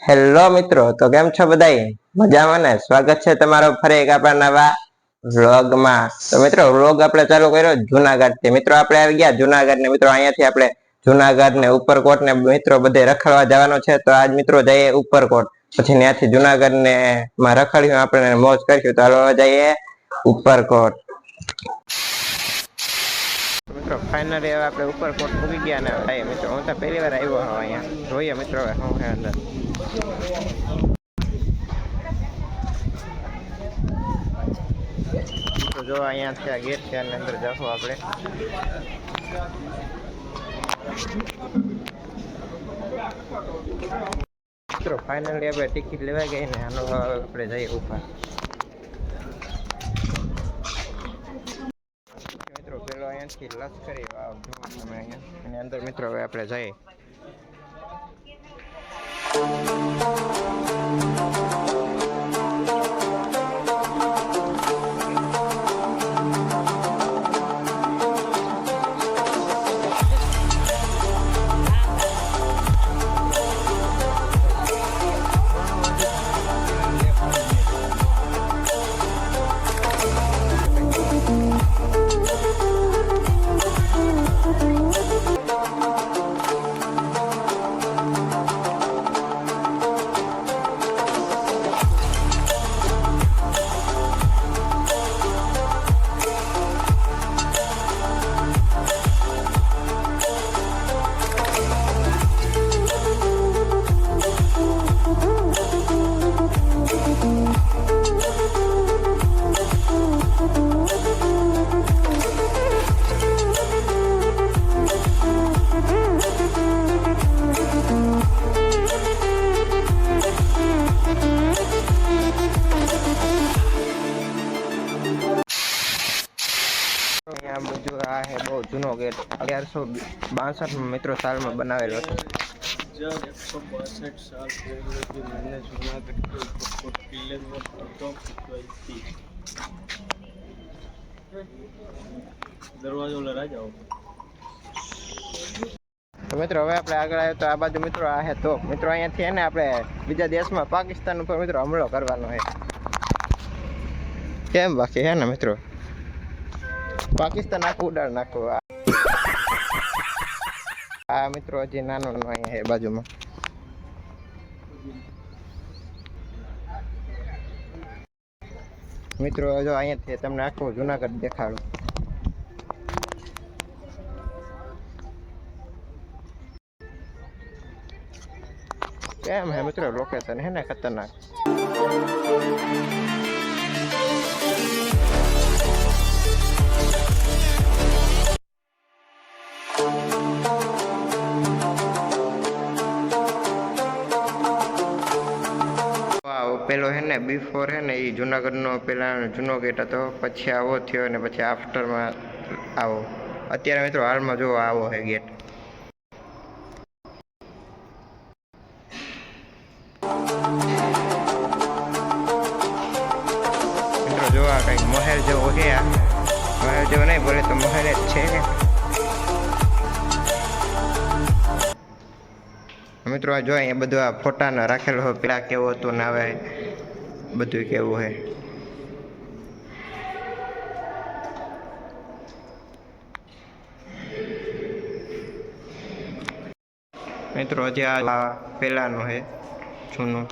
Hello મિત્રો, તો કેમ છો બધાય? મજામાં ને? સ્વાગત છે તમારો ફરી એક આપણા નવા વ્લોગમાં. તો મિત્રો વ્લોગ આપણે ચાલુ કર્યો જુનાગઢ થી. મિત્રો આપણે આવી ગયા જુનાગઢ ને મિત્રો અહીંયાથી આપણે જુનાગઢ ને ઉપરકોટ ને મિત્રો બધે રખડવા જવાનો છે. તો આજ મિત્રો જઈએ ઉપરકોટ, પછી ત્યાંથી જુનાગઢ ને માં રખડ્યું આપણે મોજ કરીશું. તો હાલો જઈએ ઉપરકોટ. મિત્રો ફાઇનલી હવે આપણે ઉપરકોટ પૂગી ગયા ને ભાઈ મિત્રો હું તો પહેલી વાર આવ્યો હા અહીંયા. જોઈએ મિત્રો હવે શું છે અંદર. તો જો અહીંયા છે ગેટ છે અને અંદર જશું આપણે. મિત્રો ફાઇનલી આપણે ટિકિટ લેવા ગઈ ને આનો આપણે જઈએ ઉપર. મિત્રો પેલો અહીંયાથી લશ્કરી વાવ જોવો તમે અહીંયા અને અંદર મિત્રો હવે આપણે જઈએ. બધું આ હે બહુ જૂનો ગેટ 1162 મિત્રો સાલમાં બનાવેલો છે. जब 162 साल पहले की मैंने जूनागढ़ के उपरकोट किले में फोटो खिंचवाई थी। दरवाजा लगा जाओ. તો મિત્રો હવે આપણે આગળ આવ્યો તો આ બાજુ મિત્રો આ હે તો મિત્રો અહીંયાથી હે ને આપણે બીજા દેશમાં પાકિસ્તાન ઉપર મિત્રો હુમલો કરવાનો છે. કેમ બાકી હે ને મિત્રો પાકિસ્તાન આખું ઉડાડ નાખો. આ મિત્રો હજી નાનો અહીંયા હે બાજુમાં. મિત્રો જો અહીંયાથી તમને આખું જુનાગઢ દેખાડું. કેમ હે મિત્રો લોકેશન હે ને ખતરનાક. પેલો હે ને બિફોર હે ને એ જુનાગઢનો પેલા જૂનો ગેટ હતો, પછી આવો થયો ને પછી આફ્ટરમાં આવો. અત્યારે મિત્રો હાલમાં જો આવો હે ગેટ. મિત્રો જો આ કઈક મહેલ જેવો છે. આ મહેલ જેવો નહીં બોલે તો મહેલ જ છે ને મિત્રો. આ જો અહીંયા બધું આ ફોટાના રાખેલો હોય પેલા કેવું હતું ને હવે બધું કેવું હે. મિત્રો હજી આ પેલાનું હે જૂનું.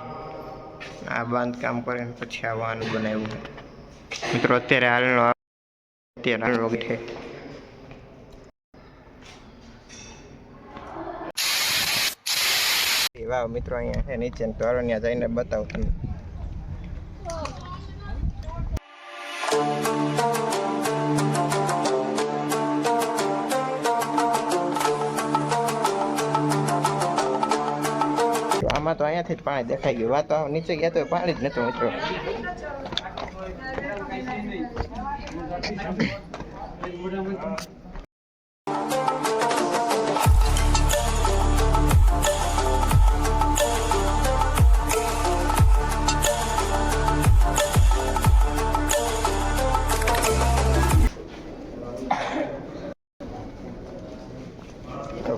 આ બાંધકામ કરીને પછી આ વાહન બનાવ્યું છે મિત્રો. અત્યારે હાલનો છે. વાવ મિત્રો અહીંયા છે નીચે તો હાલો ત્યાં જઈને બતાવું તમને. આમાં તો અહીંયાથી જ પાણી દેખાઈ ગયું. વાત નીચે ગયા તો પાણી જ નતું મિત્રો.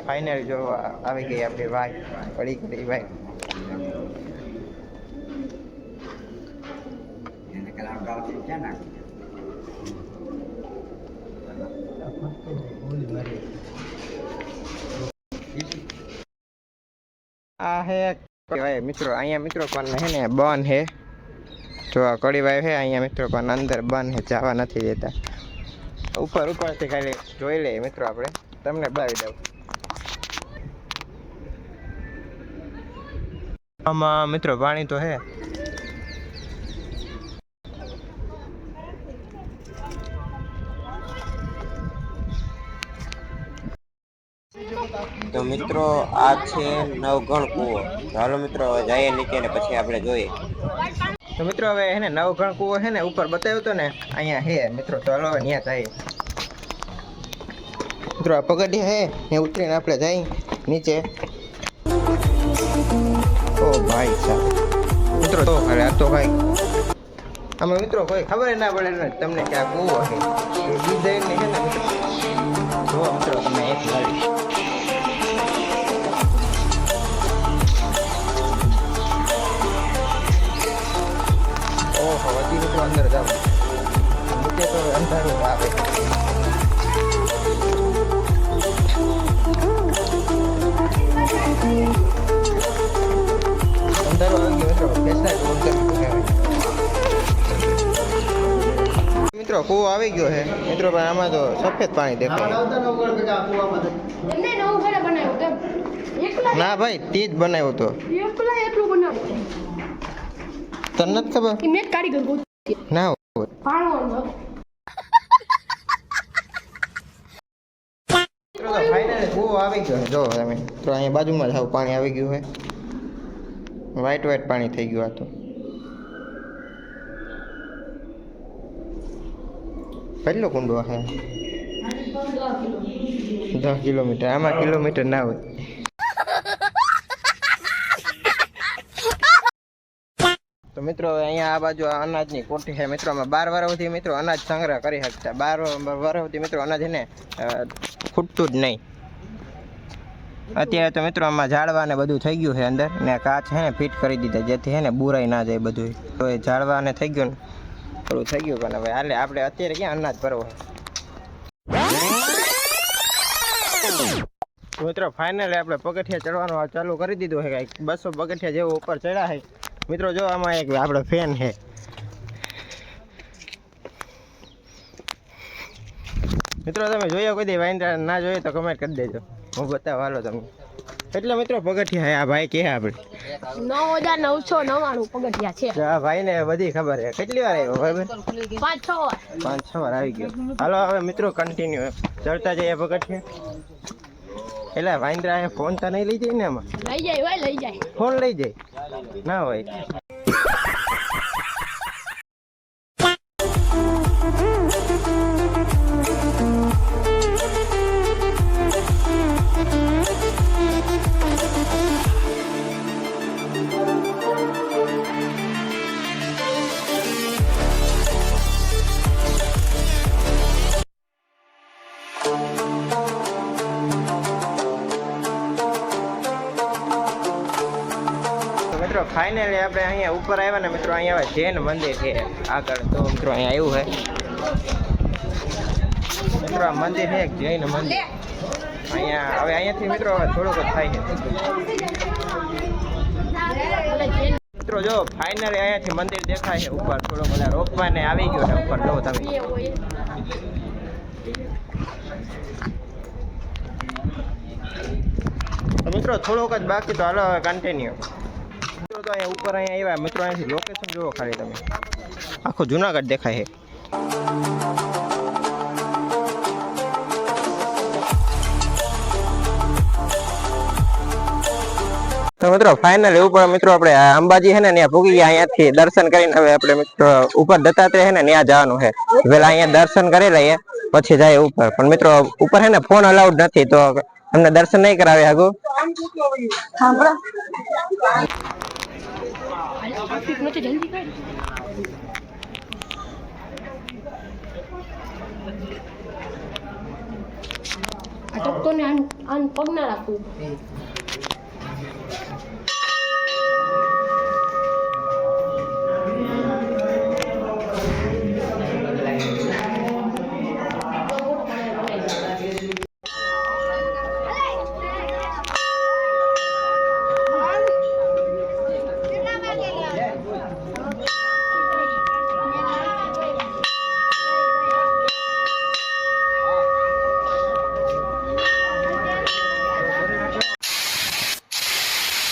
ફાઇનલ જો આવી ગઈ આપણી ભાઈ પડી ગઈ ભાઈ. આ હે કહેવાય મિત્રો, અહીંયા મિત્રો પણ હે ને બન હે, જો આ કડી વાય હે અહીંયા મિત્રો પણ અંદર બન હે, જવા નથી દેતા. ઉપરથી ખાલી જોઈ લઈએ મિત્રો, આપણે તમને બતાવી દઉં. આમાં મિત્રો પાણી તો હે. તો મિત્રો આ છે નવઘણ કૂવો. ચાલો મિત્રો જઈએ નીચે ને પછી આપણે જોઈએ. તો મિત્રો હવે હે ને નવઘણ કૂવો હે ને ઉપર બતાવ્યો તો ને અહીંયા હે મિત્રો. તો હાલો ત્યાં જઈએ મિત્રો. આ પગથિયા હે ને ઉતરીને આપણે જઈએ નીચે. ઓ ભાઈ સાહેબ મિત્રો, તો ખરે આ તો ભાઈ આમાં મિત્રો કોઈ ખબર ના પડે ને તમને કે આ કૂવો છે. ડિઝાઇન ને છે ને મિત્રો, જો મિત્રો તમે એક વાળી. ઓહો, હજી મિત્રો અંદર જાવ. નીચે તો અંધારું આવે. અંધારું આવી ગયો મિત્રો. મિત્રો કૂવો આવી ગયો છે મિત્રો, પણ આમાં તો સફેદ પાણી દેખાય. ના ભાઈ, તે જ બનાવ્યો તો. તને નથી ખબર? ના હોય. ફાઇનલી કૂવો આવી ગયો છે. જો તમે તો અહીંયા બાજુમાં જ આવું પાણી આવી ગયું છે. વ્હાઈટ પાણી થઈ ગયું. આ તો કેટલો કુંડો છે? 10 કિલોમીટર. આમાં કિલોમીટર ના હોય. તો મિત્રો અહીંયા આ બાજુ અનાજની કોઠી છે મિત્રો. આમાં 12 વર્ષ સુધી મિત્રો અનાજ સંગ્રહ કરી શકતા. 12 વર્ષ સુધી મિત્રો અનાજ છે ને ખૂટતું જ નહીં. અત્યારે તો મિત્રો આમાં ઝાડવા ને બધું થઈ ગયું છે અંદર, ને કાચ છે ને ફિટ કરી દીધા જેથી છે ને બુરાઈ ના જાય બધું. તો એ ઝાડવા ને થઈ ગયું ને થોડું થઈ ગયું, પણ હવે હાલે આપણે અત્યારે ક્યાં અનાજ ભરવો. મિત્રો ફાઇનલી આપણે પગથિયા ચડવાનું ચાલુ કરી દીધું છે. કાંઈક 200 પગથિયા જેવું ઉપર ચડ્યા છે મિત્રો. જો આમાં એક આપણો ફેન છે મિત્રો. તમે જોયો કોઈ દી વાંદરા? ના જોઈએ તો કમેન્ટ કરી દેજો, હું બતાવ હાલો તમને. એટલે મિત્રો પગથિયા હે. આ ભાઈ કે આપણે 9999 પગથિયા છે. આ ભાઈ ને બધી ખબર છે. કેટલી વાર આવ્યો ભાઈ? 5-6 વાર આવી ગયો. હાલો હવે મિત્રો કન્ટિન્યુ ચડતા જઈએ પગથિયા. એટલે વાંદરા હે, ફોન તો નહીં લઈ જાય ને આમાં? લઈ જાય હોય, લઈ જાય. ફોન લઈ જાય ના હોય. મિત્રો ફાઇનલી આપણે અહીંયા ઉપર આવ્યા ને મિત્રો. અહીંયા આવે જૈન મંદિર છે આગળ. તો મિત્રો અહીંયા આવ્યું છે મિત્રો. આ મંદિર છે એક જૈન મંદિર. અહીંયા હવે અહીંયાથી મિત્રો થોડુંક જ થાય છે મિત્રો. જો ફાઇનલી અહીંયાથી મંદિર દેખાય છે ઉપર. થોડો બધા રોપવા ને આવી ગયો છે ઉપર. જો તમે મિત્રો થોડોક જ બાકી. તો હાલો હવે કન્ટિન્યુ. તો અહીંયા ઉપર અહીંયા આવ્યા મિત્રો. અહીંયાથી લોકેશન જુઓ ખાલી તમે. આખો જુનાગઢ દેખાય છે. તો મિત્રો ફાઇનલી ઉપર મિત્રો આપણે અંબાજી છે ને ત્યાં પૂગી ગયા. અહીંયાથી દર્શન કરીને હવે આપણે મિત્રો ઉપર દત્તાત્રેય છે ને ત્યાં જવાનું છે. પેલા અહીંયા દર્શન કરી લઈએ પછી જાય ઉપર. પણ મિત્રો ઉપર છે ને ફોન અલાઉડ નથી, તો તમને દર્શન નહીં કરાવે આગું. અટકતો ને આન પગ ના રાખવું.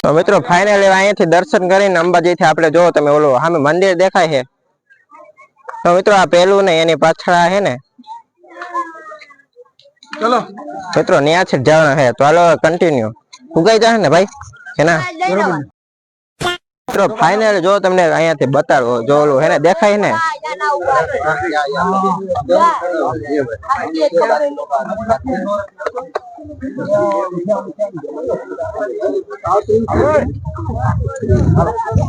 તો મિત્રો ફાઇનલી અહીંયાથી દર્શન કરીને અંબાજીથી આપણે જો તમે ઓલું સામે મંદિર દેખાય છે તો મિત્રો આ પેલું ને એની પાછળ છે ને ચલો મિત્રો ન્યા છે જવાનું છે તો હાલો કન્ટિન્યુ ઉગાઈ જાય ને ભાઈ કે ના મિત્રો ફાઇનલ જો તમને અહીંયાથી બતાડો જો ઓલું હે ને દેખાય ને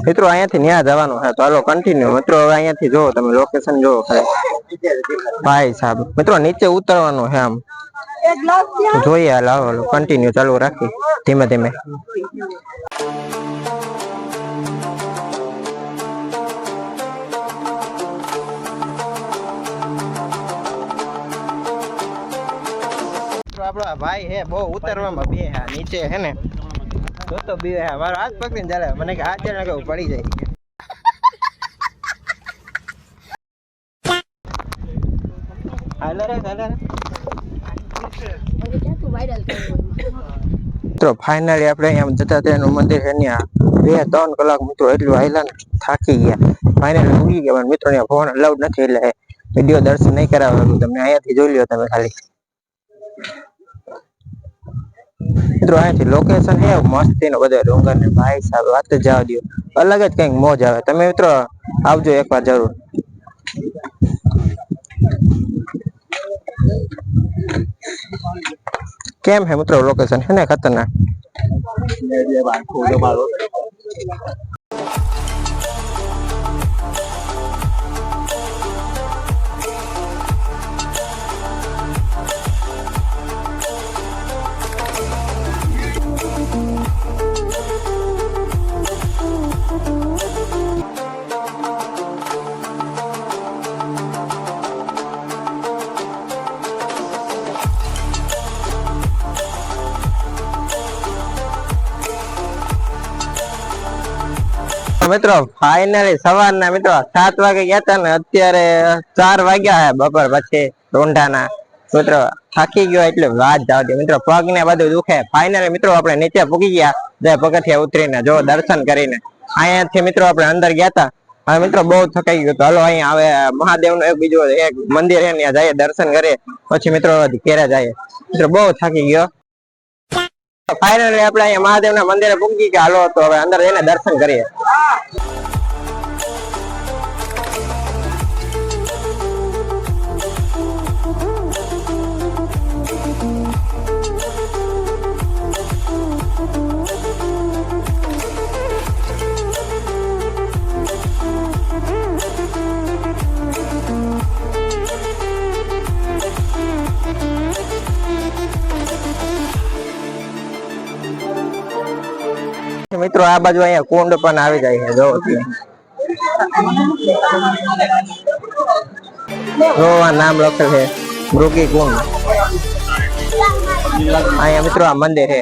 મિત્રો અહીંયાથી ન્યા જવાનું છે તો હાલો કન્ટિન્યુ મિત્રો હવે અહીંયાથી જો તમે લોકેશન જો ભાઈ સાહેબ મિત્રો નીચે ઉતરવાનું છે આમ જોઈએ હાલ હાલો કન્ટિન્યુ ચાલુ રાખી ધીમે ધીમે આપણો ભાઈ હે બહુ ઉતરવામાં બે હા નીચે હે ને તો બે હા મારો હાથ પકડીને ચાલે મને કે હાથ ચાલે કેવું પડી જાય હાલો રે મિત્રો ફાઇનલી આપણે અહીંયા દત્તાત્રેયનું મંદિર છે ત્યાં 2-3 કલાક મિત્રો એટલું હાલ્યા ને થાકી ગયા ફાઇનલી ઉગી ગયા પણ મિત્રો અહીંયા ફોન અલાઉડ નથી એટલે વિડીયો દર્શન નહીં કરાવવાનું તમને અહીંયાથી જોઈ લ્યો તમે ખાલી મિત્રો અહીંયાથી લોકેશન છે મસ્તી નો બધો ડુંગર ને ભાઈ સાહેબ વાત જ જવા દો અલગ જ કઈક મોજ આવે તમે મિત્રો આવજો એકવાર જરૂર કેમ હે મિત્રો લોકેશન છે ને ખતરનાક મિત્રો ફાઇનલી સવારના મિત્રો 7 વાગે ગયા હતા ને અત્યારે 4 વાગ્યા હે બપોર પછી રોંઢાના મિત્રો થાકી ગયો એટલે વાત જાવ દે મિત્રો પગ ને બધું દુખે ફાઇનલી મિત્રો આપણે નીચે પૂગી ગયા જે પગથિયા ઉતરીને જો દર્શન કરીને અહીંયાથી મિત્રો આપણે અંદર ગયા હતા હવે મિત્રો બહુ થકાઈ ગયો તો હાલો અહીંયા આવે મહાદેવનું એક બીજું એક મંદિર છે ત્યાં જઈએ દર્શન કરીએ પછી મિત્રો ઘેરે જઈએ મિત્રો બહુ થાકી ગયો ફાઇનલી આપણે અહીંયા મહાદેવના મંદિરે પૂગી ગયા હાલો તો હવે અંદર જઈને દર્શન કરીએ મિત્રો આ બાજુ અહીંયા કુંડ પણ આવી જાય છે જો નામ લખેલ છે મૃગી કુંડ અહીંયા મિત્રો આ મંદિર છે